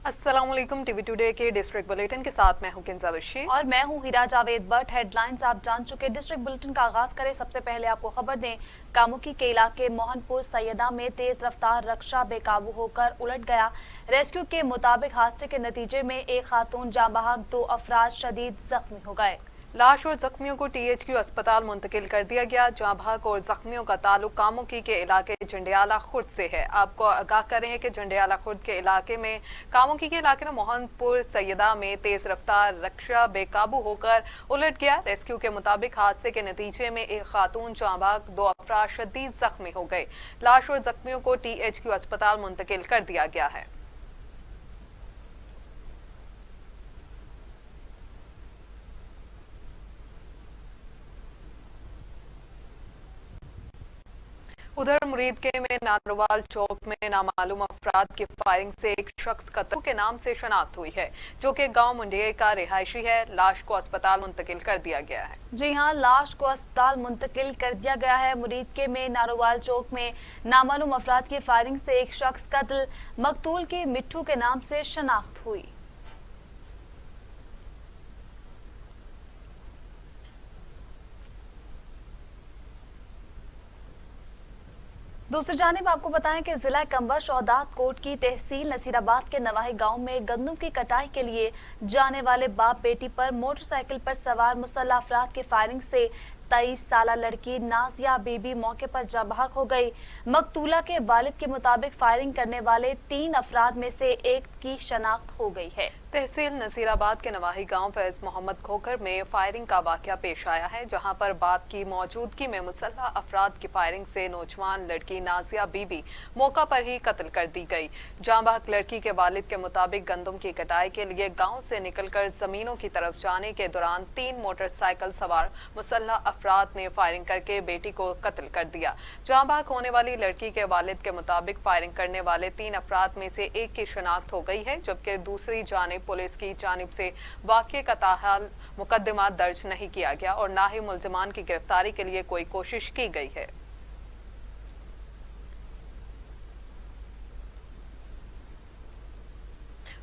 अस्सलाम वालेकुम। TV today के डिस्ट्रिक्ट बुलेटिन के साथ मैं हूं किंजा बशीर और मैं हूं हीरा जावेद। बट हेडलाइंस आप जान चुके। डिस्ट्रिक्ट बुलेटिन का आगाज करें। सबसे पहले आपको खबर दें, कामुकी के इलाके मोहनपुर सैयदा में तेज रफ्तार रक्षा बेकाबू होकर उलट गया। रेस्क्यू के मुताबिक हादसे के नतीजे में एक खातून जाँ बहक, 2 अफराद शदीद जख्मी हो गए। लाश और जख्मियों को THQ अस्पताल मुंतकिल कर दिया गया। जाँ बहक और जख्मियों का ताल्लुक कामुकी के इलाके जंडियाला खुर्द से है। आपको आगाह करें हैं कि जंडियाला खुर्द के इलाके में कामुकी के इलाके में मोहनपुर सैयदा में तेज रफ्तार रक्षा बेकाबू होकर उलट गया। रेस्क्यू के मुताबिक हादसे के नतीजे में एक खातून जाँ बहक, 2 अफराद शदीद जख्मी हो गए। लाश और जख्मियों को THQ अस्पताल मुंतकिल कर दिया गया है। उधर मुरीदके में नारोवाल चौक में नामालूम अफराद की फायरिंग से एक शख्स कत्ल के नाम से शनाख्त हुई है, जो कि गांव मुंडिये का रिहायशी है। लाश को अस्पताल मुंतकिल कर दिया गया है। जी हां, लाश को अस्पताल मुंतकिल कर दिया गया है। मुरीदके में नारोवाल चौक में नामालूम अफराद की फायरिंग से एक शख्स कत्ल, मकतूल की मिट्ठू के नाम से शनाख्त हुई। दूसरी जानिब आपको बताएं कि जिला कंबर शौदात कोट की तहसील नसीराबाद के नवाही गांव में गंदम की कटाई के लिए जाने वाले बाप बेटी पर मोटरसाइकिल पर सवार मुसल्लह अफराद की फायरिंग से 23 साला लड़की नाजिया बीबी मौके पर जाँ बहक हो गई। मकतूला के वालिद के मुताबिक फायरिंग करने वाले 3 अफराद में से एक की शनाख्त हो गई है। तहसील नसीराबाद के नवाही गांव फैज मोहम्मद खोकर में फायरिंग का वाकया पेश आया है, जहां पर बाप की मौजूदगी में मुसल्लह अफराद की फायरिंग से नौजवान लड़की नाजिया बीबी मौका पर ही कत्ल कर दी गई। जाँ बहक लड़की के वालिद के मुताबिक गंदम की कटाई के लिए गांव से निकलकर जमीनों की तरफ जाने के दौरान 3 मोटरसाइकिल सवार मुसल्लह अफराद ने फायरिंग करके बेटी को कत्ल कर दिया। जाँ बहक होने वाली लड़की के वालिद के मुताबिक फायरिंग करने वाले 3 अफराद में से एक की शनाख्त हो गई है, जबकि दूसरी जानिब पुलिस की जानिब से वाक़ये का ताहाल मुकदमा दर्ज नहीं किया गया और ना ही मुल्जिमान की गिरफ्तारी के लिए कोई कोशिश की गई है।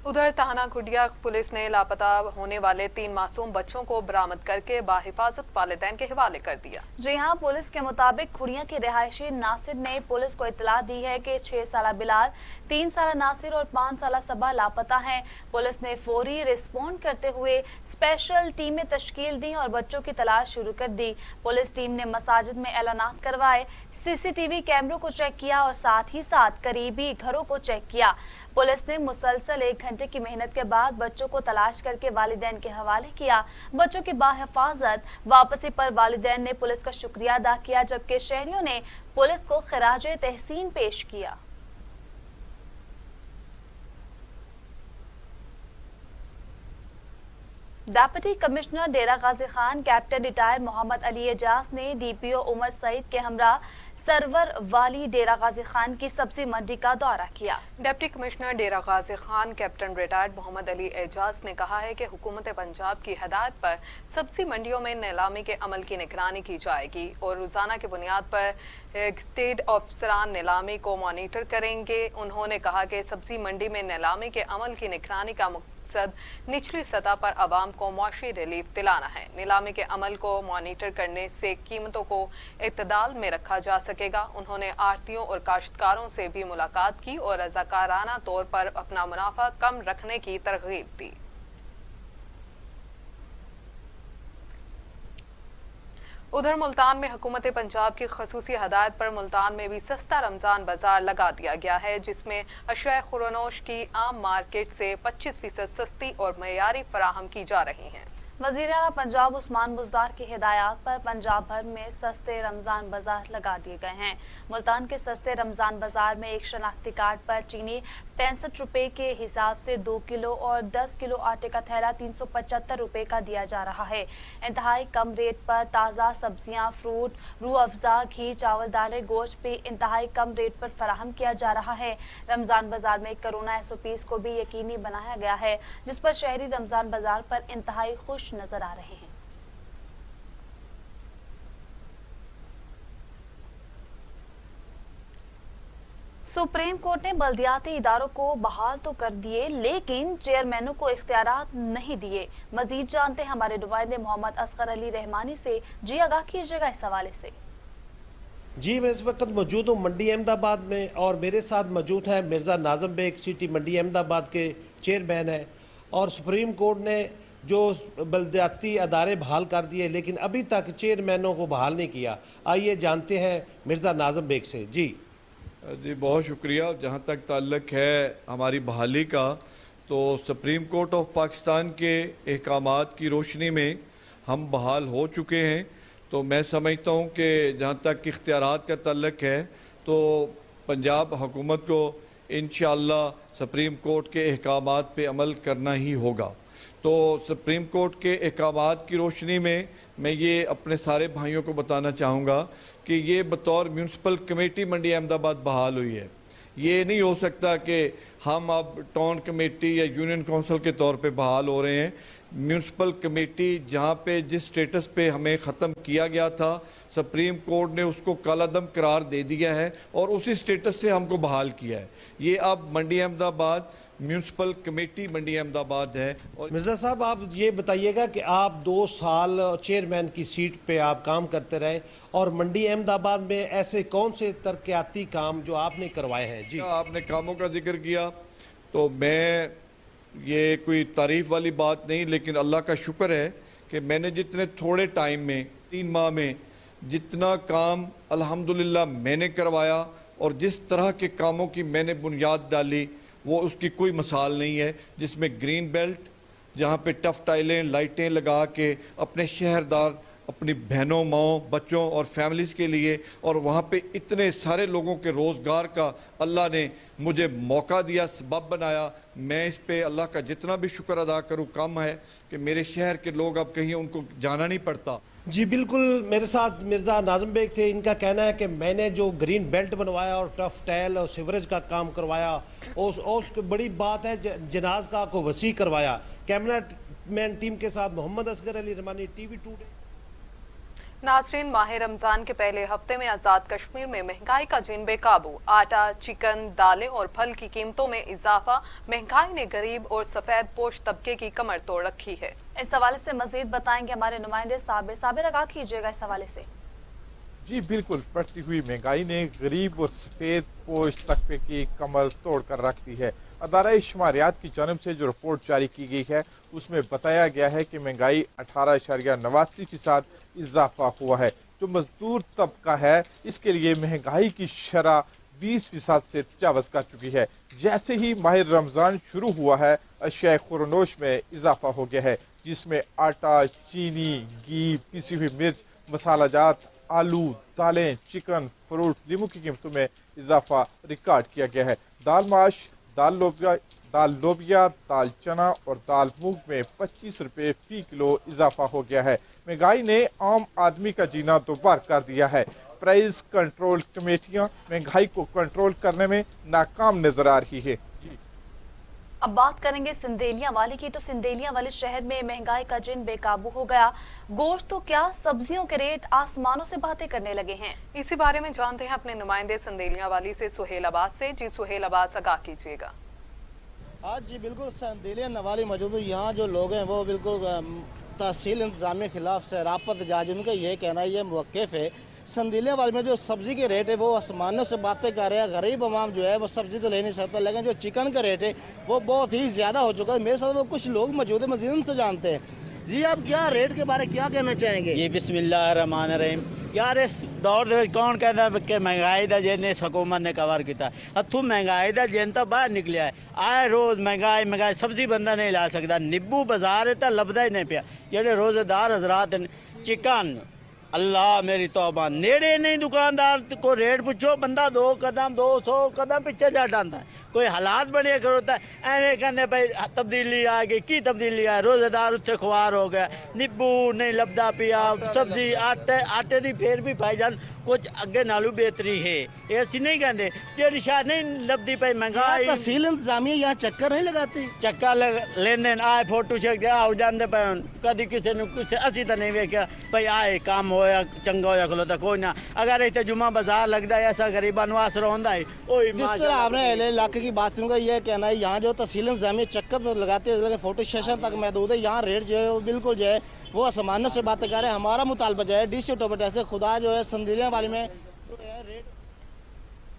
उधर थाना खुडिया पुलिस ने लापता होने वाले 3 मासूम बच्चों को बरामद करके बाहिफाजत वालिदैन के हवाले कर दिया। जी हां, पुलिस के मुताबिक खुड़िया के रिहायशी नासिर ने पुलिस को इतला दी है कि 6 साला बिलाल, 3 साला नासिर और 5 साला सबा लापता हैं। पुलिस ने फौरी रिस्पॉन्ड करते हुए स्पेशल टीमें तश्कील दी और बच्चों की तलाश शुरू कर दी। पुलिस टीम ने मसाजिद में ऐलानात करवाए, CCTV कैमरों को चेक किया और साथ ही साथ करीबी घरों को चेक किया। पुलिस ने मुसलसल 1 घंटे की मेहनत के बाद बच्चों को तलाश करके वालिदैन के हवाले किया। बच्चों की बाहिफाजत वापसी पर वालिदैन ने पुलिस का शुक्रिया अदा किया, जबकि शहरियों ने पुलिस को खिराजे तहसीन पेश किया। डेप्यूटी कमिश्नर डेरा गाजी खान कैप्टन रिटायर मोहम्मद अली एजाज ने DPO उमर सईद के हमरा सरवर वाली डेरा गाजी खान की सब्जी मंडी का दौरा किया। डिप्टी कमिश्नर डेरा गाजी खान कैप्टन रिटायर्ड मोहम्मद अली एजाज ने कहा है कि हुकूमत पंजाब की हदायत पर सब्जी मंडियों में नीलामी के अमल की निगरानी की जाएगी और रोजाना की बुनियाद पर स्टेट अफसरान नीलामी को मॉनिटर करेंगे। उन्होंने कहा कि सब्जी मंडी में नीलामी के अमल की निगरानी का निचली सतह पर आवाम को मुआशी रिलीफ दिलाना है। नीलामी के अमल को मॉनिटर करने से कीमतों को इत्तदाल में रखा जा सकेगा। उन्होंने आढ़तियों और काश्तकारों से भी मुलाकात की और रज़ाकाराना तौर पर अपना मुनाफा कम रखने की तरगीब दी। उधर मुल्तान में हुकूमत पंजाब की खसूसी हदायत पर मुल्तान में भी सस्ता रमजान बाजार लगा दिया गया है, जिसमें अशिया खुरनोश की आम मार्केट से 25% सस्ती और मयारी फराहम की जा रही हैं। वज़ीर आला पंजाब उस्मान बुज़दार की हिदायत पर पंजाब भर में सस्ते रमजान बाजार लगा दिए गए हैं। मुल्तान के सस्ते रमजान बाजार में एक शनाख्ती कार्ड पर चीनी 65 रुपए के हिसाब से 2 किलो और 10 किलो आटे का थैला 375 रुपए का दिया जा रहा है। इंतहाई कम रेट पर ताज़ा सब्जियां, फ्रूट, रूह अफ़ज़ा, घी, चावल, दालें, गोश्त भी इंतहाई कम रेट पर फराहम किया जा रहा है। रमजान बाजार में कोरोना SOPs को भी यकीनी बनाया गया है, जिस पर शहरी रमजान बाजार पर इंतहाई खुश नजर आ रहे हैं। सुप्रीम कोर्ट ने बल्दियाती इदारों को बहाल तो कर दिए, लेकिन चेयरमैनों को इख्तियारात नहीं दिए। मजीद जानते हैं हमारे नुमाइंदे मोहम्मद असगर अली रहमानी से। जी आगाह कीजिएगा इस हवाले से। जी, मैं इस वक्त मौजूद हूँ मंडी अहमदाबाद में और मेरे साथ मौजूद है मिर्ज़ा नाज़म बेग, सिटी मंडी अहमदाबाद के चेयरमैन हैं। और सुप्रीम कोर्ट ने जो बल्दियाती अदारे बहाल कर दिए, लेकिन अभी तक चेयरमैनों को बहाल नहीं किया। आइए जानते हैं मिर्ज़ा नाज़म बेग से। जी बहुत शुक्रिया। जहाँ तक ताल्लुक़ है हमारी बहाली का, तो सुप्रीम कोर्ट ऑफ पाकिस्तान के अहकामात की रोशनी में हम बहाल हो चुके हैं। तो मैं समझता हूँ कि जहाँ तक इख्तियारात का ताल्लुक़ है तो पंजाब हुकूमत को इंशाअल्लाह सुप्रीम कोर्ट के अहकामात पे अमल करना ही होगा। तो सुप्रीम कोर्ट के अहकामात की रोशनी में मैं ये अपने सारे भाइयों को बताना चाहूँगा कि ये बतौर म्यूनसिपल कमेटी मंडी अहमदाबाद बहाल हुई है। ये नहीं हो सकता कि हम अब टाउन कमेटी या यूनियन काउंसिल के तौर पे बहाल हो रहे हैं। म्यूनसिपल कमेटी जहाँ पे जिस स्टेटस पे हमें ख़त्म किया गया था, सुप्रीम कोर्ट ने उसको कालादम करार दे दिया है और उसी स्टेटस से हमको बहाल किया है। ये अब मंडी अहमदाबाद म्यूनसिपल कमेटी मंडी अहमदाबाद है। और मिर्ज़ा साहब, आप ये बताइएगा कि आप 2 साल चेयरमैन की सीट पे आप काम करते रहे और मंडी अहमदाबाद में ऐसे कौन से तरक्याती काम जो आपने करवाए हैं? जी, आपने कामों का जिक्र किया तो मैं ये कोई तारीफ़ वाली बात नहीं, लेकिन अल्लाह का शुक्र है कि मैंने जितने थोड़े टाइम में 3 माह में जितना काम अल्हम्दुलिल्लाह मैंने करवाया और जिस तरह के कामों की मैंने बुनियाद डाली वो उसकी कोई मिसाल नहीं है। जिसमें ग्रीन बेल्ट, जहाँ पे टफ टाइलें लाइटें लगा के अपने शहरदार, अपनी बहनों, माओं, बच्चों और फैमिलीज़ के लिए, और वहाँ पे इतने सारे लोगों के रोज़गार का अल्लाह ने मुझे मौका दिया, सबब बनाया। मैं इस पे अल्लाह का जितना भी शुक्र अदा करूँ कम है कि मेरे शहर के लोग अब कहीं उनको जाना नहीं पड़ता। जी बिल्कुल, मेरे साथ मिर्ज़ा नाज़म बेग थे। इनका कहना है कि मैंने जो ग्रीन बेल्ट बनवाया और टफ टाइल और सीवरेज का काम करवाया, उस बड़ी बात है जनाज का को वसी करवाया। कैमरा मैन टीम के साथ मोहम्मद असगर अली रहमानी, TV टुडे। नाज़रीन, माह रमज़ान के पहले हफ्ते में आज़ाद कश्मीर में महंगाई का जिन बेकाबू। आटा, चिकन, दालें और फल की कीमतों में इजाफा। महंगाई ने गरीब और सफ़ेद पोश तबके की कमर तोड़ रखी है। इस हवाले से मजीद बताएंगे हमारे नुमाइंदे साबिर। साबिर, आगाह कीजिएगा इस हवाले से। जी बिल्कुल, बढ़ती हुई महंगाई ने गरीब और सफेद पोश तबके की कमर तोड़ कर रख दी है। अदारा शुमारियात की जानब से जो रिपोर्ट जारी की गई है उसमें बताया गया है कि महंगाई 18.89% इजाफा हुआ है। जो मजदूर तबका है इसके लिए महंगाई की शरह 20% से तजावज़ कर चुकी है। जैसे ही माह रमज़ान शुरू हुआ है, अशिया खुरनोश में इजाफा हो गया है, जिसमें आटा, चीनी, घी, पिसी हुई मिर्च, मसाला जात, आलू, दालें, चिकन, फ्रूट, लीमू की कीमतों में इजाफा रिकॉर्ड किया गया है। दाल माश, दाल लोबिया, दाल चना और दाल मूंग में 25 रुपये फी किलो इजाफा हो गया है। महंगाई ने आम आदमी का जीना दोबार कर दिया है। प्राइस कंट्रोल कमेटियां महंगाई को कंट्रोल करने में नाकाम नजर आ रही है। अब बात करेंगे सिंदेलिया वाली की। तो सिंदेलिया वाले शहर में महंगाई का जिन बेकाबू हो गया। गोश्त तो क्या, सब्जियों के रेट आसमानों से बातें करने लगे हैं। इसी बारे में जानते हैं अपने नुमाइंदे सिंदेलिया वाली से सुहेल अब्बास से। जी सुहेल अब्बास, आगाह कीजिएगा। आज जी बिल्कुल सिंदेलिया नवाली मौजूद। यहाँ जो लोग हैं वो बिल्कुल तहसील इंतजामिया के खिलाफ से रापत जाज, उनका ये कहना है, ये मौक़िफ़ है। सिंदेलिया वाले में जो सब्ज़ी के रेट है वो आसमानों से बातें कर रहे हैं। गरीब अवाम जो है वो सब्ज़ी तो ले नहीं सकता, लेकिन जो चिकन का रेट है वो बहुत ही ज़्यादा हो चुका है। मेरे साथ वो कुछ लोग मौजूद है, मज़ीद उनसे जानते हैं। जी, आप क्या रेट के बारे क्या कहना चाहेंगे? जी बिस्मिल्लाहिर्रहमानिर्रहीम। यार इस दौर दे कौन कहता कि महंगाई का जिन इस हुकूमत ने कवर किया। हथों महंगाई का जिन तो बाहर निकलिया है। आए रोज़ महंगाई सब्जी बंदा नहीं ला सकता। निब्बू बाजार है तो लभदा ही नहीं पिया। जेडे रोजेदार हजरात चिकन, अल्लाह मेरी तौबा, नेड़े नहीं दुकानदार को रेट पूछो, बंदा 2 कदम 200 कदम पीछे जा डालता है। कोई हालात बने करोता है एवं कहते भाई तब्दीली आ गई। की तब्दीली आ? रोजेदार उत्थे खुआर हो गया, निब्बू नहीं लभदा पिया, सब्जी आटे दी फेर भी भाईजान कुछ अगे नालू बेहतरी है, ये असी नहीं कहते। जेड़ी शायद नहीं लभदी पई महंगाई, तहसील इंतजामिया यहाँ चक्कर नहीं लगाती। चक्का लेन देन आए फोटो शेक आओ जाते पे कभी किसी ने कुछ असी तो नहीं वेख्या भाई आए काम होया चंगा होया खलोता कोई ना। अगर इतने जुम्मा बाजार लगता है ऐसा गरीबा नु आसरा होंदा है। जिस तरह आपने अहले इलाके की बात सुनकर यह कहना है यहाँ जो तहसील इंतजामिया चक्कर तो लगाते हैं, लेकिन फोटो सेशन तक महदूद है। यहाँ रेट जो है वो बिल्कुल जो है वो आसमानों से बातें कर रहे हैं। हमारा मुतालबा जो है DC टोपटा से खुदा जो है संदीलिया वाली में जो है रेट।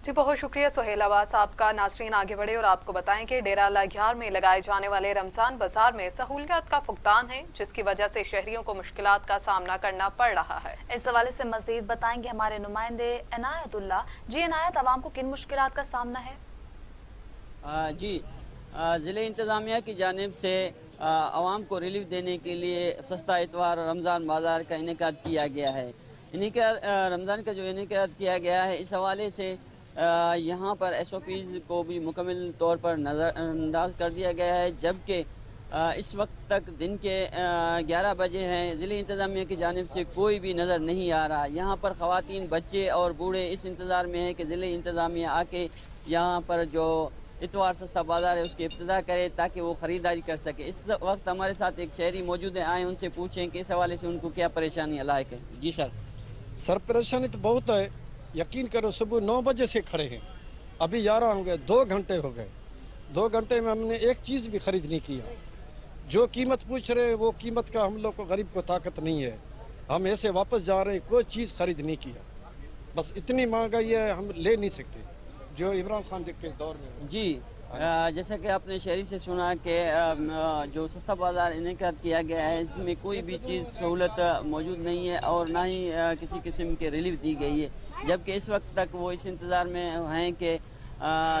जी बहुत शुक्रिया सुहेल अब्बास आपका। नाजरीन आगे बढ़े और आपको बताएं कि डेरा लाघियार में लगाए जाने वाले रमजान बाजार में सहूलियत का फुकदान है, जिसकी वजह से शहरियों को मुश्किलात का सामना करना पड़ रहा है। इस हवाले से मजीद बताएंगे हमारे नुमाइंदे इनायतुल्लाह। जी इनायत, आवाम को किन मुश्किलात का सामना है? ज़िले इंतज़ामिया की जानिब से आवाम को रिलीफ देने के लिए सस्ता इतवार रमज़ान बाज़ार का इनेकाद किया गया है। रमज़ान का जो इनेकाद किया गया है, इस हवाले से यहाँ पर SOPs को भी मुकम्मल तौर पर नज़रअंदाज कर दिया गया है, जबकि इस वक्त तक दिन के 11 बजे हैं। ज़िले इंतज़ामिया की जानिब से कोई भी नज़र नहीं आ रहा। यहाँ पर ख़वातीन, बच्चे और बूढ़े इस इंतज़ार में हैं कि ज़िले इंतज़ामिया आके यहाँ पर जो इतवार सस्ता बाज़ार है उसकी इब्तिदा करे ताकि वो ख़रीदारी कर सके। इस वक्त हमारे साथ एक शहरी मौजूद है, आए उनसे पूछें कि इस हवाले से उनको क्या परेशानी लायक है। जी सर परेशानी तो बहुत है। यकीन करो सुबह 9 बजे से खड़े हैं, अभी 11 हो गए, 2 घंटे हो गए। 2 घंटे में हमने एक चीज़ भी खरीद नहीं किया। जो कीमत पूछ रहे हैं वो कीमत का हम लोग को गरीब को ताकत नहीं है। हम ऐसे वापस जा रहे हैं, कोई चीज़ खरीद नहीं किया। बस इतनी महंगाई है, हम ले नहीं सकते जो इमरान खान के दौर में। जी जैसा कि आपने शहरी से सुना कि जो सस्ता बाज़ार इनेकाद किया गया है, इसमें कोई भी चीज़ सहूलत मौजूद नहीं है और ना ही किसी किस्म की रिलीफ दी गई है, जबकि इस वक्त तक वो इस इंतज़ार में हैं कि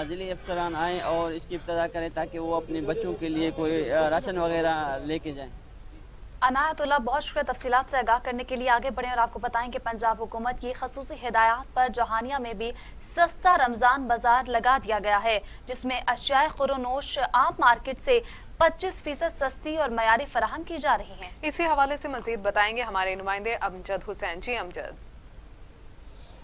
ज़िले अफसरान आएँ और इसकी इब्तिदा करें ताकि वो अपने बच्चों के लिए कोई राशन वगैरह लेके जाएँ। अनायतुल्लाह, बहुत शुक्रिया तफसीलात से आगाह करने के लिए। आगे बढ़ें और आपको बताएं कि पंजाब हुकूमत की खसूसी हिदायत पर जहानिया में भी सस्ता रमजान बाजार लगा दिया गया है, जिसमें अशियाए खुरोनोश आम मार्केट से 25% सस्ती और मयारी फराहम की जा रही हैं। इसी हवाले से मजीद बताएंगे हमारे नुमाइंदे अमजद हुसैन। जी अमजद।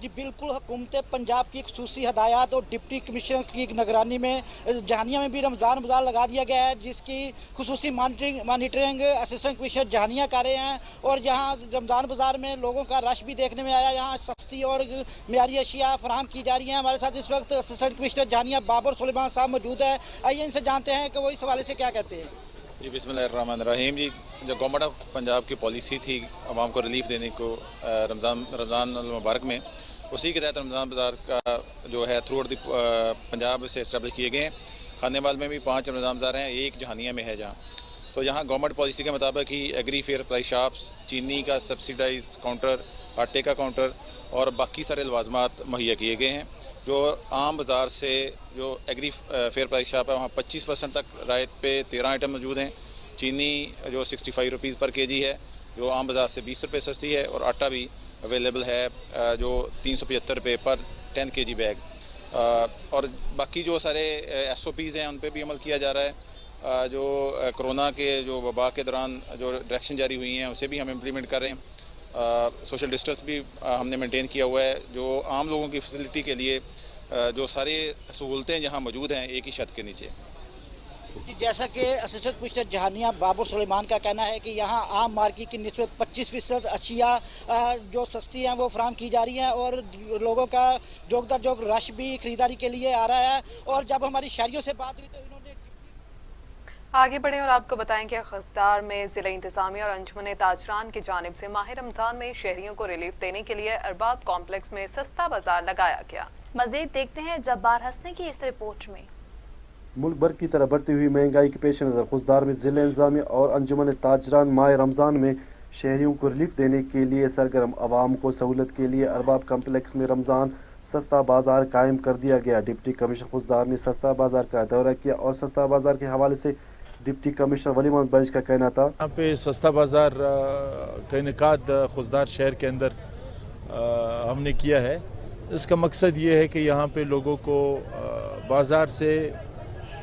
जी बिल्कुल, हुकूमत पंजाब की खसूसी हदायत और डिप्टी कमिश्नर की निगरानी में जहानिया में भी रमज़ान बाजार लगा दिया गया है, जिसकी खसूसी मॉनिटरिंग असिस्टेंट कमिश्नर जहानिया कर रहे हैं। और यहाँ रमज़ान बाजार में लोगों का रश भी देखने में आया। यहाँ सस्ती और मियारी अशिया फराहम की जा रही हैं। हमारे साथ इस वक्त असिस्टेंट कमिश्नर जहानिया बाबर सुलेमान साहब मौजूद है। आइए इनसे जानते हैं कि वो इस हवाले से क्या कहते हैं। जी बिस्मिल्लाहिर्रहमानिर्रहीम। जी जो गवर्नमेंट ऑफ पंजाब की पॉलिसी थी आवाम को रिलीफ देने को रमज़ान मुबारक में, उसी के तहत रमज़ान बाज़ार का जो है थ्रू आउट द पंजाब से इस्टेब्लिश किए गए हैं। खानेवाल में भी 5 रमज़ान बाज़ार हैं, एक जहानिया में है जहाँ। तो यहाँ गवर्नमेंट पॉलिसी के मुताबिक ही एग्री फेयर प्राइस शॉप्स, चीनी का सब्सिडाइज काउंटर, आटे का काउंटर और बाकी सारे लवाजमात मुहैया किए गए हैं। जो आम बाज़ार से जो एग्री फेयर प्राइस शॉप है वहाँ 25% तक रायत पे 13 आइटम मौजूद हैं। चीनी जो 65 रुपीज़ पर केजी है, जो आम बाज़ार से 20 रुपये सस्ती है। और आटा भी अवेलेबल है जो 375 रुपये पर 10 kg बैग। और बाकी जो सारे SOPs हैं उन पे भी अमल किया जा रहा है। जो कोरोना के जो वबा के दौरान जो डायरेक्शन जारी हुई हैं उसे भी हम इम्प्लीमेंट कर रहे हैं। सोशल डिस्टेंस भी हमने मेंटेन किया हुआ है। जो आम लोगों की फैसिलिटी के लिए जो सारी सहूलतें जहाँ मौजूद हैं एक ही छत के नीचे। जैसा कि असिस्टेंट कमिश्नर जहानिया बाबर सुलेमान का कहना है कि यहाँ आम मार्केट की निस्बत 25% अशिया जो सस्ती हैं वो फराहम की जा रही हैं और लोगों का जोग दर जोग रश भी खरीदारी के लिए आ रहा है। और जब हमारी शहरियों से बात हुई तो इन्होंने आगे बढ़े और आपको बताएं कि खसदार में जिला इंतजामिया और अंजुमन ताजरान की जानिब से माह रमजान में शहरियों को रिलीफ देने के लिए अरबाब कॉम्प्लेक्स में सस्ता बाजार लगाया गया। मजीद देखते हैं जब्बार हसनी की इस रिपोर्ट में। मुल्क भर की तरह बढ़ती हुई महंगाई के पेश नज़र खुसदार में जिला इंतजामिया और अंजुमन ताजरान माह रमज़ान में शहरियों को रिलीफ देने के लिए सरगर्म। आवाम को सहूलत के लिए अरबाब कम्प्लेक्स में रमज़ान सस्ता बाजार कायम कर दिया गया। डिप्टी कमिश्नर खुसदार ने सस्ता बाजार का दौरा किया और सस्ता बाजार के हवाले से डिप्टी कमिश्नर वली मोहम्मद बरिश का कहना था, यहाँ पे सस्ता बाजार का इनेकाद खुसदार शहर के अंदर हमने किया है। इसका मकसद ये है कि यहाँ पे लोगों को बाज़ार से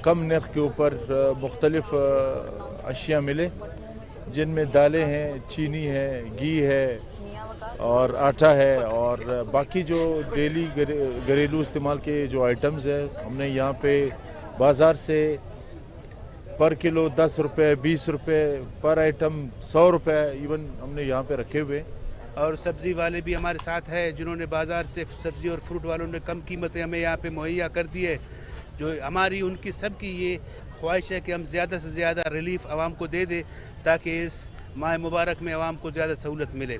कम नर्ख के ऊपर मुख्तलिफ अशिया मिले, जिनमें दालें हैं, चीनी है, घी है, और आटा है और बाकी जो डेली घरेलू इस्तेमाल के जो आइटम्स हैं हमने यहाँ पे बाज़ार से पर किलो 10 रुपये 20 रुपये पर आइटम 100 रुपये इवन हमने यहाँ पे रखे हुए। और सब्ज़ी वाले भी हमारे साथ है जिन्होंने बाज़ार से सब्ज़ी और फ्रूट वालों ने कम कीमतें हमें यहाँ पे मुहैया कर दी है। जो हमारी उनकी सबकी ये ख्वाहिश है कि हम ज़्यादा से ज़्यादा रिलीफ आवाम को दे दें ताकि इस माह मुबारक में आवाम को ज़्यादा सहूलत मिले।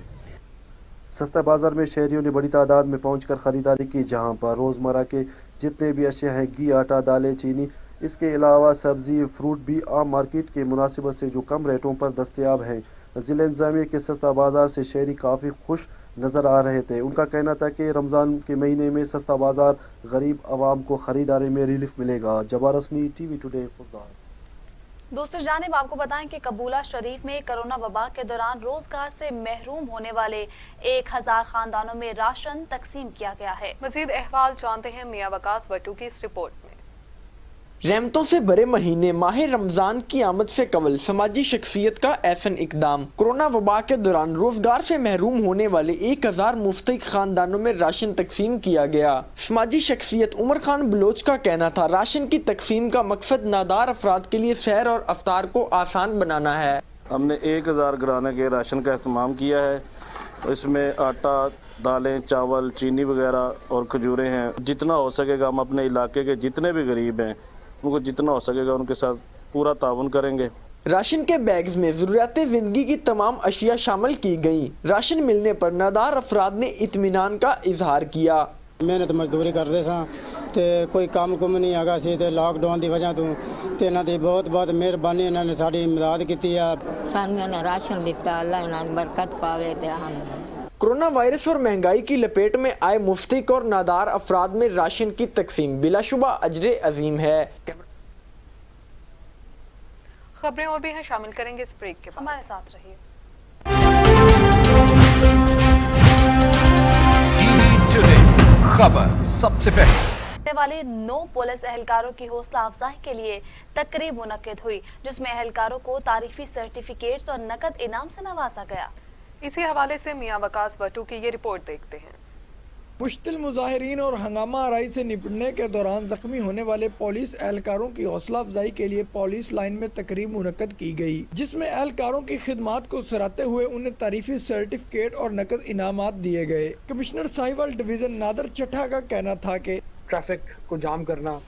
सस्ता बाजार में शहरियों ने बड़ी तादाद में पहुंचकर खरीदारी की, जहां पर रोज़मर्रा के जितने भी अशिया हैं, घी, आटा, दालें, चीनी, इसके अलावा सब्जी, फ्रूट भी आम मार्केट के मुनासिबत से जो कम रेटों पर दस्तयाब हैं। ज़िला इंतज़ामिया के सस्ता बाजार से शहरी काफ़ी खुश नज़र आ रहे थे। उनका कहना था कि रमज़ान के महीने में सस्ता बाजार गरीब आवाम को ख़रीदारी में रिलीफ मिलेगा। Jabbar Hasni, TV today, Khuzdar. दूसरी जानिब आपको बताएं कि कबूला शरीफ में कोरोना वबा के दौरान रोजगार से महरूम होने वाले 1000 खानदानों में राशन तकसीम किया गया है। मजीद अहवाल जानते हैं मियां वकास भट्टू की इस रिपोर्ट में। रहमतों से भरे महीने माह रमजान की आमद से कबल समाजी शख्सियत का ऐसा इकदाम। कोरोना वबा के दौरान रोजगार से महरूम होने वाले 1000 मुफ्तहिक खानदानों में राशन तकसीम किया गया। समाजी शख्सियत उमर खान बलोच का कहना था, राशन की तकसीम का मकसद नादार अफराद के लिए सैर और अफ्तार को आसान बनाना है। हमने 1000 घराने के राशन का इस्तेमाल किया है। इसमें आटा, दालें, चावल, चीनी वगैरह और खजूरें हैं। जितना हो सकेगा हम अपने इलाके के जितने भी गरीब हैं उनको जितना हो सकेगा उनके साथ पूरा ताउन करेंगे। राशन के बैग्स में ज़रूरियात ज़िंदगी की तमाम अशिया शामिल की गई। राशन मिलने पर नादार अफराद ने इत्मीनान का इजहार किया। मेहनत मजदूरी कर रहे सां ते कोई काम कुम नहीं आगा सी ते लॉकडाउन की वजह तो इन्हां दी बहुत बहुत मेहरबानी, इन्होंने साड़ी मदद की है। सानू ने राशन दिता, अल्लाह इन्हां बरकत पावे ते हम। कोरोना वायरस और महंगाई की लपेट में आए मुफ्तिक और नादार अफराद में राशन की तकसीम बिलाशुबा अजरे अजीम है। खबरें और भी हैं, शामिल करेंगे इस ब्रेक के बाद। हमारे साथ रहिए। खबर सबसे पहले वाले 9 पुलिस एहलकारों की हौसला अफजाई के लिए तकरीब मुनक्किद हुई, जिसमें एहलकारों को तारीफी सर्टिफिकेट्स और नकद इनाम से नवाजा गया। इसी हवाले से मियां वकास भट्टू की ये रिपोर्ट देखते हैं। मुश्तिल मुजाहिरीन और हंगामा आराई से निपटने के दौरान जख्मी होने वाले पुलिस एहलकारों की हौसला अफजाई के लिए पुलिस लाइन में तकरीब मुनक्कद की गई, जिसमें एहलकारों की खिदमात को सराहते हुए उन्हें तारीफी सर्टिफिकेट और नकद इनामात दिए गए। कमिश्नर साहिवाल डिवीजन नादर चट्ठा का कहना था कि ट्रैफिक को जाम करना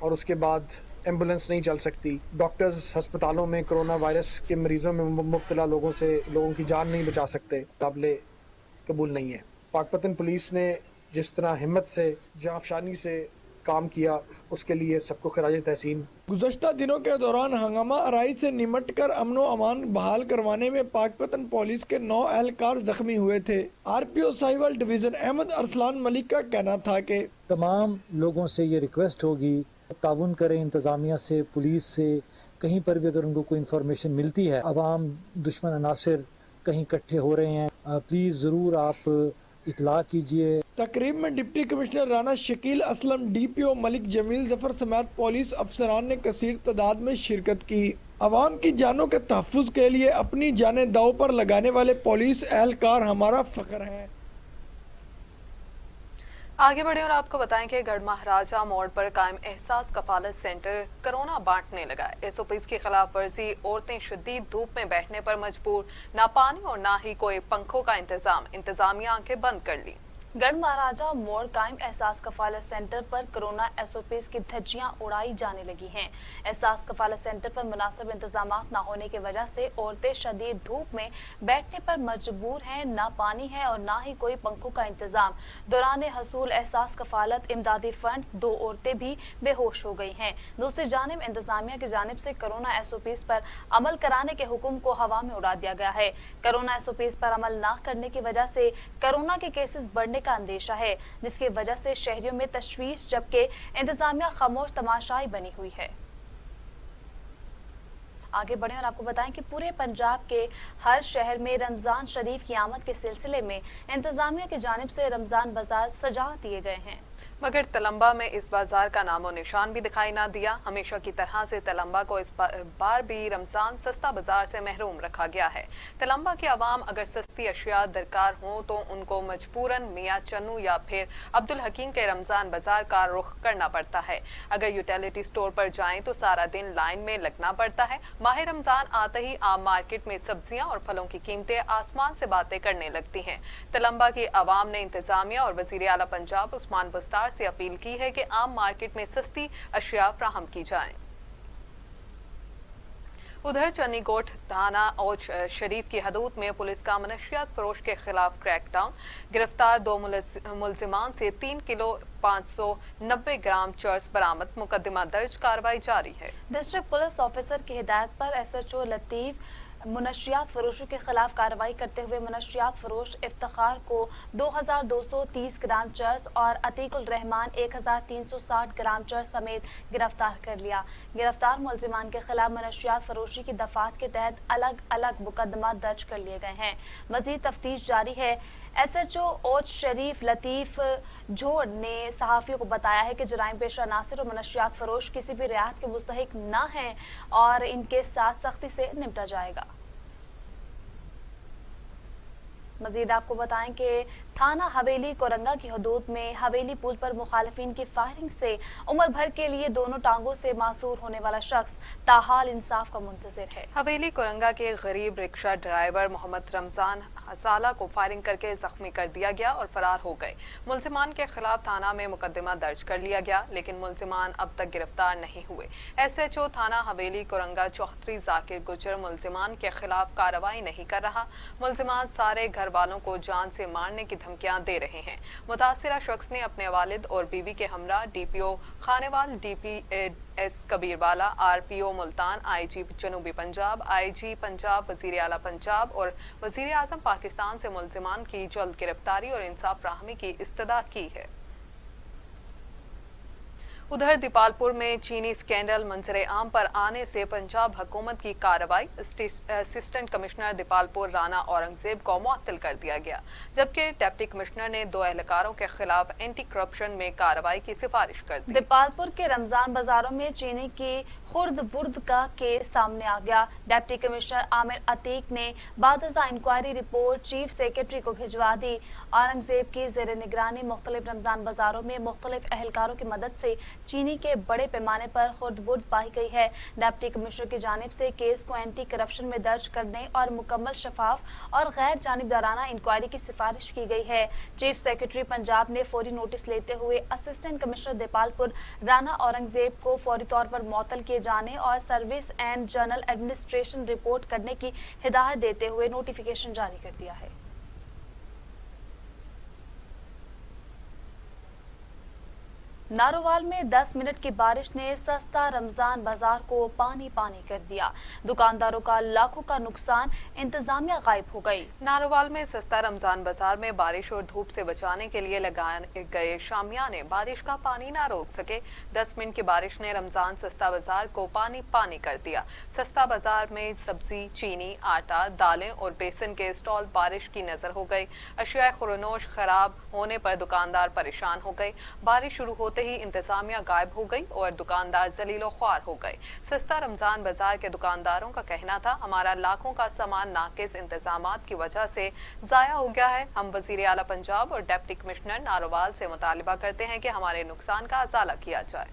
और उसके बाद एम्बुलेंस नहीं चल सकती, डॉक्टर्स अस्पतालों में कोरोना वायरस के मरीजों में मुब्तला लोगों की जान नहीं बचा सकते, काबिले कबूल नहीं है। पाकपतन पुलिस ने जिस तरह हिम्मत से जाफशानी से काम किया उसके लिए सबको खराज तहसीन। गुज़श्ता दिनों के दौरान हंगामा आराई से निमट कर अमन व अमान बहाल करवाने में पाकपतन पुलिस के 9 एहलकार जख्मी हुए थे। RPO साहिवाल डिवीजन अहमद अरसलान मलिक का कहना था कि तमाम लोगों से ये रिक्वेस्ट होगी ताउन करें इंतज़ामिया से, पुलिस से। कहीं पर भी अगर उनको कोई इन्फॉर्मेशन मिलती है, अवाम दुश्मन अनासिर कहीं इकट्ठे हो रहे हैं, प्लीज़ ज़रूर आप इतला कीजिए। तकरीब में deputy commissioner Rana Shakeel Aslam, DPO Malik Jameel Zafar समेत पुलिस अफसरान ने कसीर तादाद में शिरकत की। अवाम की जानों के तहफ़्फ़ुज़ के लिए अपनी जानें दांव पर लगाने वाले पुलिस एहलकार हमारा फ़ख्र है। आगे बढ़े और आपको बताएं कि गढ़ महाराजा मोड़ पर कायम एहसास कफालत सेंटर कोरोना बांटने लगा है। SOPs की खिलाफ वर्जी, औरतें शदीद धूप में बैठने पर मजबूर, ना पानी और ना ही कोई पंखों का इंतजाम, इंतजामिया आंखें बंद कर ली। गढ़ महाराजा मोड़ कायम एहसास कफालत सेंटर पर कोरोना SOPs की धज्जियां उड़ाई जाने लगी हैं। एहसास कफालत सेंटर पर मुनासिब इंतजामात न होने की वजह से औरतें शदीद धूप में बैठने पर मजबूर हैं, ना पानी है और ना ही कोई पंखों का इंतजाम। दौरान हसूल एहसास कफालत इमदादी फंड 2 औरतें भी बेहोश हो गई हैं। दूसरी जानिब इंतजामिया की जानिब से कोरोना SOPs पर अमल कराने के हुक्म को हवा में उड़ा दिया गया है। कोरोना SOPs पर अमल न करने की वजह से कोरोना के केसेस बढ़ने का अंदेशा है, जिसकी वजह से शहरियों में तशवीश, जबकि इंतजामिया खामोश तमाशाई बनी हुई है। आगे बढ़े और आपको बताएं कि पूरे पंजाब के हर शहर में रमजान शरीफ की आमद के सिलसिले में इंतजामिया की जानिब से रमजान बाजार सजा दिए गए हैं। मगर तलम्बा में इस बाजार का नामो निशान भी दिखाई ना दिया। हमेशा की तरह से तलम्बा को इस बार भी रमजान सस्ता बाजार से महरूम रखा गया है। तलम्बा की आवाम अगर सस्ती अशिया दरकार हो तो उनको मजबूरन मियाँ चन्नू या फिर अब्दुल हकीम के रमजान बाजार का रुख करना पड़ता है। अगर यूटिलिटी स्टोर पर जाएं तो सारा दिन लाइन में लगना पड़ता है। माह रमजान आते ही आम मार्केट में सब्जियां और फलों की कीमतें आसमान से बातें करने लगती हैं। तलम्बा की आवाम ने इंतजामिया और वजीर आला पंजाब उस्मान बुस्तार से अपील की है कि आम मार्केट में सस्ती अशिया फ्राहम की जाएं। उधर चन्नीगोट थाना औज शरीफ की हदूद में पुलिस का मनशियात फरोश के खिलाफ क्रैकडाउन। गिरफ्तार 2 मुलजिमान से 3 किलो 590 ग्राम चर्स बरामद। मुकदमा दर्ज, कार्रवाई जारी है। डिस्ट्रिक्ट पुलिस ऑफिसर की हिदायत पर SHO लतीफ मुनशियात फरोशों के खिलाफ कार्रवाई करते हुए मुनशियात फरोश इफ्तिखार को 2230 ग्राम चर्स और अतीकुल रहमान 1360 ग्राम चर्स समेत गिरफ्तार कर लिया। गिरफ्तार मुलजिमान के खिलाफ मुनशियात फरोशी की दफात के तहत अलग अलग मुकदमा दर्ज कर लिए गए हैं। मजीद तफ्तीश जारी है। SHO औज शरीफ लतीफ झोड़ ने सहाफियों को बताया है कि जराइम पेशा अनासिर और मनशियात फरोश किसी भी रियायत के मुस्तहिक न हैं और इनके साथ सख्ती से निपटा जाएगा। मजीद आपको बताएं कि थाना हवेली कोरंगा की हदूद में हवेली पुल पर मुखालिफिन की फायरिंग से उम्र भर के लिए दोनों टांगों से मासूर होने वाला शख्स ताहाल इंसाफ का मुंतजिर है। हवेली कोरंगा के गरीब रिक्शा ड्राइवर मोहम्मद रमजान हसाला को फायरिंग करके जख्मी कर दिया गया और फरार हो गए। मुलजिमान के खिलाफ थाना में मुकदमा दर्ज कर लिया गया, लेकिन मुलजिमान अब तक गिरफ्तार नहीं हुए। SHO थाना हवेली कोरंगा चौधरी जाकिर गुजर मुलजिमान के खिलाफ कार्रवाई नहीं कर रहा। मुलजिमान सारे घर वालों को जान से मारने की धमकियां दे रहे हैं। मुतासिरा शख्स ने अपने वालिद और बीवी के हमरा DPO Khanewal, DPS Kabirwala, RPO Multan, IG जनूबी पंजाब, IG पंजाब, वजीर आला पंजाब और वजीर आजम पाकिस्तान से मुलजिमान की जल्द गिरफ्तारी और इंसाफ फ्राहमी की इस्तदा की है। उधर दीपालपुर में चीनी स्कैंडल मंजरे आम पर आने से पंजाब हुकूमत की कार्रवाई। असिस्टेंट कमिश्नर दीपालपुर राना औरंगजेब को मुअत्तल कर दिया गया, जबकि डिप्टी कमिश्नर ने 2 एहलकारों के खिलाफ एंटी करप्शन में कार्रवाई की सिफारिश कर दी। दीपालपुर के रमजान बाजारों में चीनी की खुर्द बुर्द का केस सामने आ गया। डिप्टी कमिश्नर आमिर अतीक ने बादशाह इंक्वायरी रिपोर्ट चीफ सेक्रेटरी को भिजवा दी। औरंगजेब की जेर निगरानी मुख्तलिफ रमजान बाजारों में मुख्तलिफ एहलकारों की मदद से चीनी के बड़े पैमाने पर खुर्द-बुर्द पाई गई है। डिप्टी कमिश्नर की जानिब से केस को एंटी करप्शन में दर्ज करने और मुकम्मल शफाफ और गैर जानिबदाराना इंक्वायरी की सिफारिश की गई है। चीफ सेक्रेटरी पंजाब ने फौरी नोटिस लेते हुए असिस्टेंट कमिश्नर दीपालपुर राना औरंगजेब को फौरी तौर पर मुअत्तल किए जाने और service and general administration report करने की हिदायत देते हुए नोटिफिकेशन जारी कर दिया है। नारोवाल में 10 मिनट की बारिश ने सस्ता रमजान बाजार को पानी पानी कर दिया। दुकानदारों का लाखों का नुकसान, इंतजामिया गायब हो गई। नारोवाल में सस्ता रमजान बाजार में बारिश और धूप से बचाने के लिए लगाए गए शामियाने बारिश का पानी ना रोक सके। 10 मिनट की बारिश ने रमजान सस्ता बाजार को पानी पानी कर दिया। सस्ता बाजार में सब्जी, चीनी, आटा, दालें और बेसन के स्टॉल बारिश की नजर हो गए। अशिया खुरनोश खराब होने पर दुकानदार परेशान हो गए। बारिश शुरू होते ही इंतजामिया गायब हो गई और दुकानदार जलीलो ख्वार हो गए। सस्ता रमजान बाजार के दुकानदारों का कहना था, हमारा लाखों का सामान नाकिस इंतजामात की वजह से जाया हो गया है। हम वजीर आला पंजाब और डिप्टी कमिश्नर नारोवाल से मुतालिबा करते हैं कि हमारे नुकसान का अजाला किया जाए।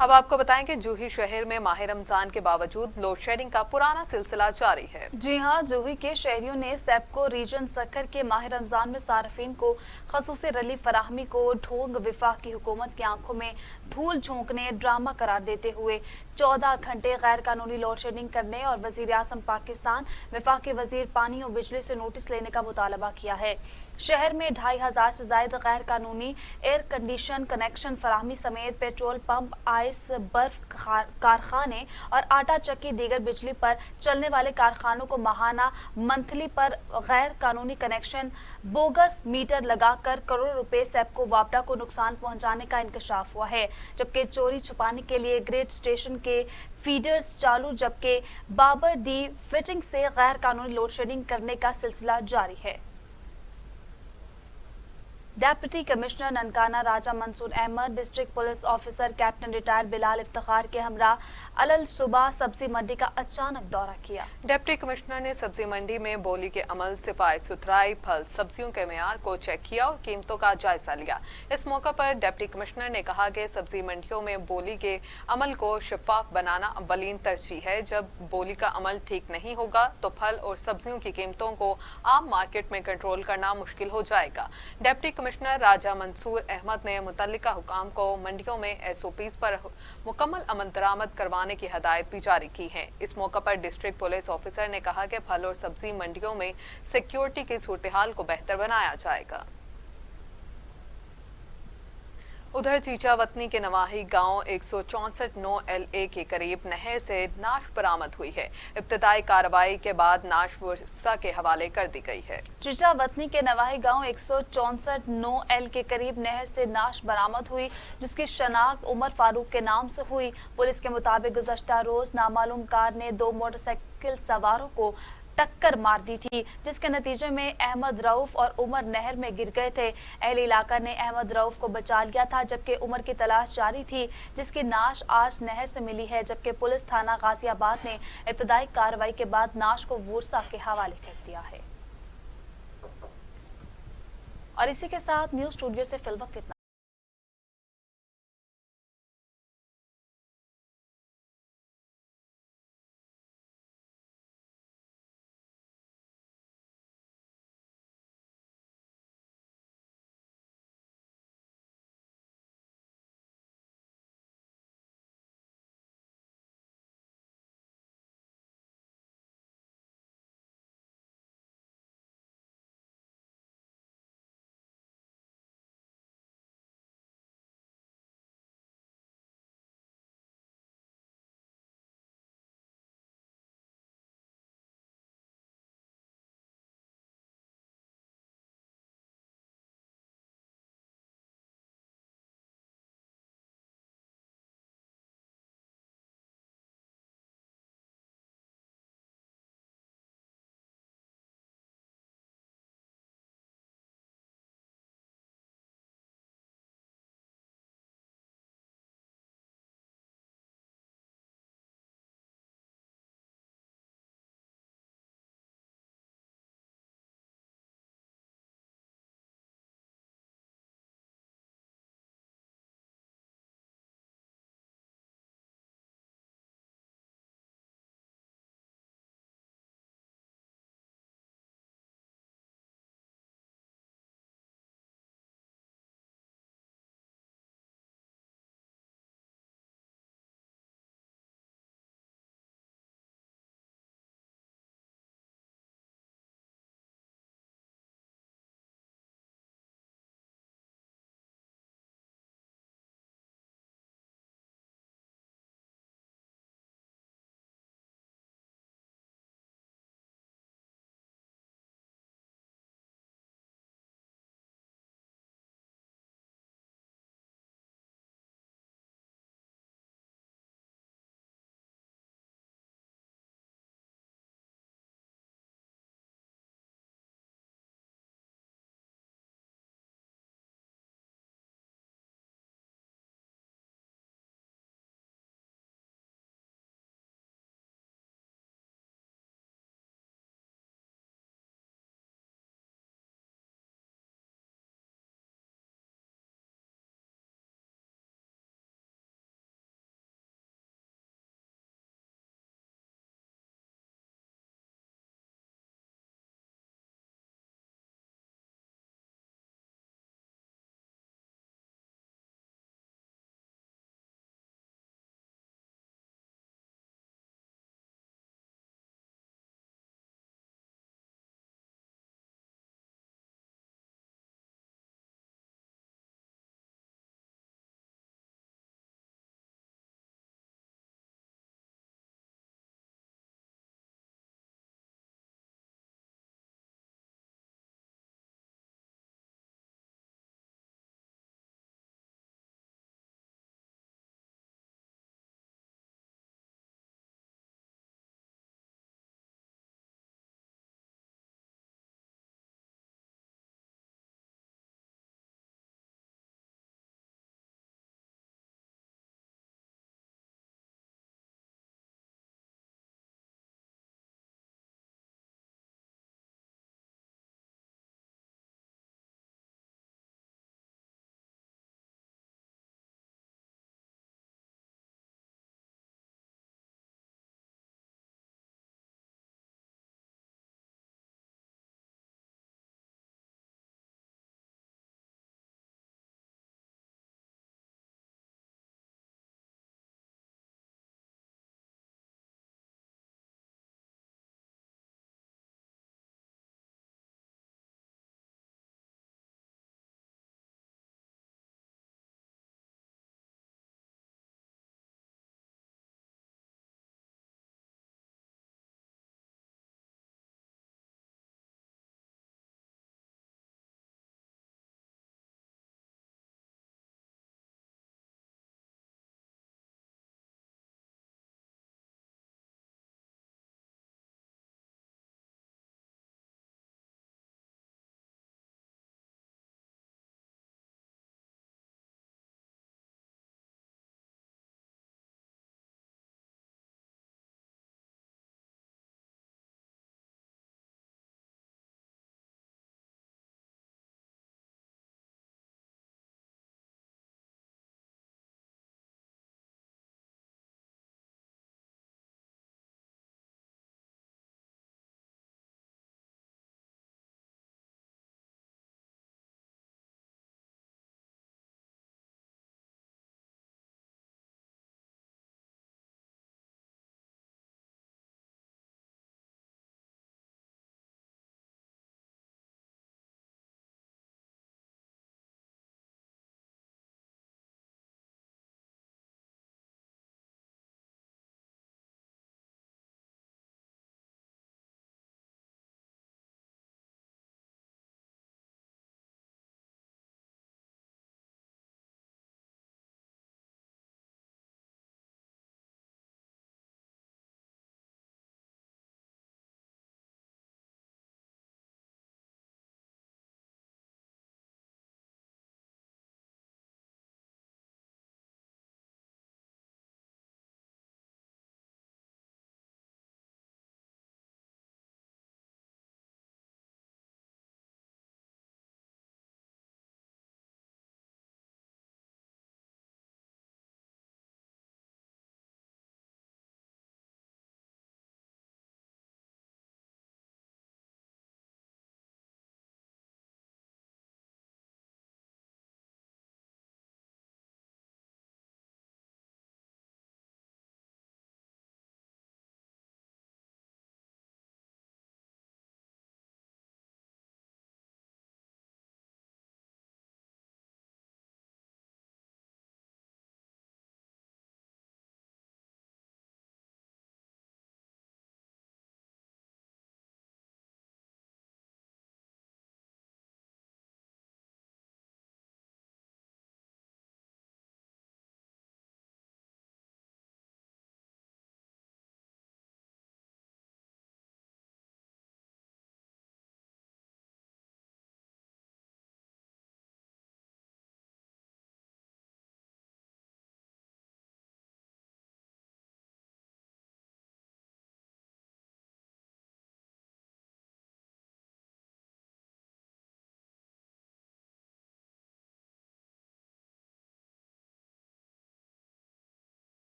अब आपको बताएं कि जूही शहर में माह रमजान के बावजूद लोड शेडिंग का पुराना सिलसिला जारी है। जी हां, जूही के शहरियों ने सेप्को रीजन सक्खर के माह रमजान में सार्फिन को खसूसी रिलीफ फराहमी को ढोंग विफाकी हुकूमत की आंखों में धूल झोंकने ड्रामा करार देते हुए 14 घंटे गैर कानूनी लोड शेडिंग करने और वजीर आजम पाकिस्तान वफाकी वजीर पानी और बिजली से नोटिस लेने का मुतालबा किया है। शहर में 2500 से ज्यादा गैर कानूनी एयर कंडीशन कनेक्शन फराहमी समेत पेट्रोल पंप, आइस बर्फ कारखाने और आटा चक्की दीगर बिजली पर चलने वाले कारखानों को माहाना मंथली पर गैर कानूनी कनेक्शन बोगस मीटर लगाकर करोड़ों रुपए सेप्को वापडा को नुकसान पहुंचाने का इंकशाफ हुआ है। जबकि चोरी छुपाने के लिए ग्रेड स्टेशन के फीडर्स चालू, जबकि बाबर डी फिटिंग से गैर कानूनी लोड शेडिंग करने का सिलसिला जारी है। Deputy commissioner Nankana Raja Mansoor Ahmad, district police officer captain retired Bilal Iftikhar के हमरा अलल सुबह सब्जी मंडी का अचानक दौरा किया। डिप्टी कमिश्नर ने सब्जी मंडी में बोली के अमल, सफाई सुथराई, फल सब्जियों के मेयार को चेक किया और कीमतों का जायजा लिया। इस मौके पर डिप्टी कमिश्नर ने कहा कि सब्जी मंडियों में बोली के अमल को शफाफ बनाना अव्वलीन तरजीह है। जब बोली का अमल ठीक नहीं होगा तो फल और सब्जियों की कीमतों को आम मार्केट में कंट्रोल करना मुश्किल हो जाएगा। डिप्टी कमिश्नर राजा मंसूर अहमद ने मुतल्लिका हुकाम को मंडियों में SOPs पर मुकम्मल अमल दरामद करवाने की हदायत भी जारी की है। इस मौके पर डिस्ट्रिक्ट पुलिस ऑफिसर ने कहा कि फल और सब्जी मंडियों में सिक्योरिटी की सूरत-ए-हाल को बेहतर बनाया जाएगा। उधर चीचावतनी के नवाही गांव 164 LA के करीब नहर से नाश बरामद हुई है। इब्तदाई कार्रवाई के बाद नाश वर्षा के हवाले कर दी गई है। चीचावतनी के नवाही गांव 164 L के करीब नहर से नाश बरामद हुई, जिसकी शनाख्त उमर फारूक के नाम से हुई। पुलिस के मुताबिक गुज़श्ता रोज नामालूम कार ने 2 मोटरसाइकिल सवारों को टक्कर मार दी थी, जिसके नतीजे में अहमद रऊफ और उमर नहर में गिर गए थे। अहले इलाका ने अहमद रऊफ को बचा लिया था, जबकि उमर की तलाश जारी थी, जिसकी नाश आज नहर से मिली है। जबकि पुलिस थाना गाजियाबाद ने इब्तदाई कार्रवाई के बाद नाश को वुरसा के हवाले कर दिया है। और इसी के साथ न्यूज स्टूडियो से फिल वक्त इतना।